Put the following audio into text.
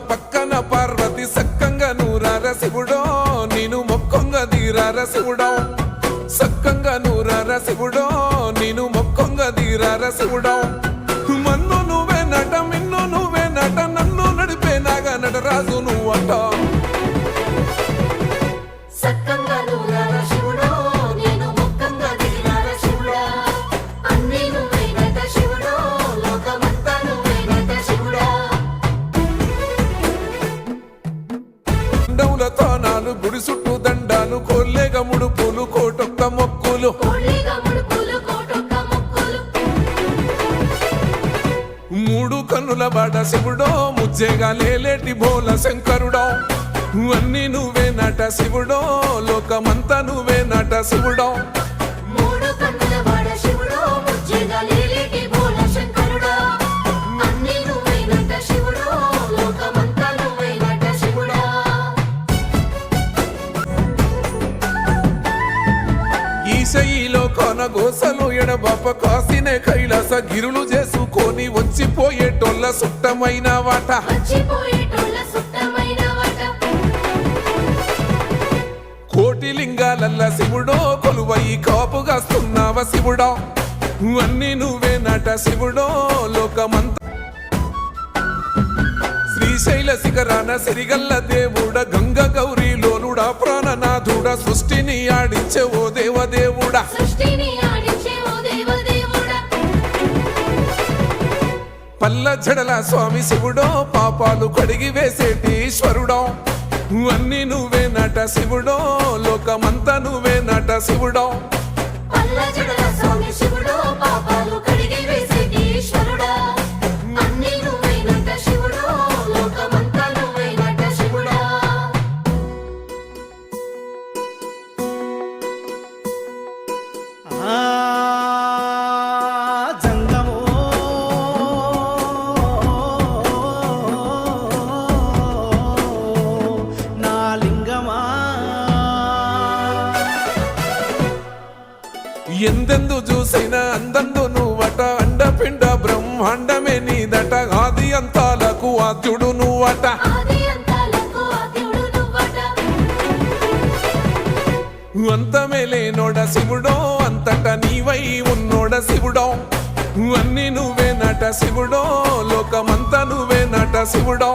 పక్కన పార్వతి సక్కంగా నూరార శివుడో నేను మొక్కంగా దీరార శివుడో సక్కంగా నూరార శివుడో నేను మొక్కంగా దీరార శివుడో మన్ను నువ్వే నట మిన్ను నువ్వే నట నన్ను నడిపే నాగా నటరాజు నువ్వట గుడి చుట్టూ దండాలు కోల్లేగా ముడుపులు కోటొక్క మొక్కులు మూడు కన్నుల బాట శివుడో ముజ్జేగా లేలేటి బోల శంకరుడో అన్ని నువ్వే నట శివుడో లోకమంతా నువ్వే నట శివుడో ఈశయిలో కొనగోసలు ఎడబాప కాసినే కైలాస గిరులు చేసుకొని వచ్చిపోయేటోళ్ళ సుట్టమైన వాట కోటి లింగాలల్ల శివుడో కొలువై కాపుగాస్తున్నావ శివుడో అన్ని నువ్వే నట శివుడో లోకమంతా శ్రీశైల శిఖరాన సిరిగల్ల దేవుడ గంగ గౌరీ లోలుడా ప్రాణనాథుడ సృష్టిని ఆడించే ఓ దేవదేవుడా పల్ల జడల స్వామి శివుడో పాపాలు కడిగి వేసేటి ఈశ్వరుడో అన్ని నువ్వే నట శివుడో లోకమంతా నువ్వే నట శివుడో ఎందెందు చూసైనా అందందు నువ్వట అండపిండ బ్రహ్మాండమే నీదట ఆది అంతాలకు ఆద్యుడు నువ్వట అంతమే లేనోడ శివుడో అంతట నీవై ఉన్నోడ శివుడో అన్ని నువ్వే నట శివుడో లోకమంతా నువ్వే నట శివుడో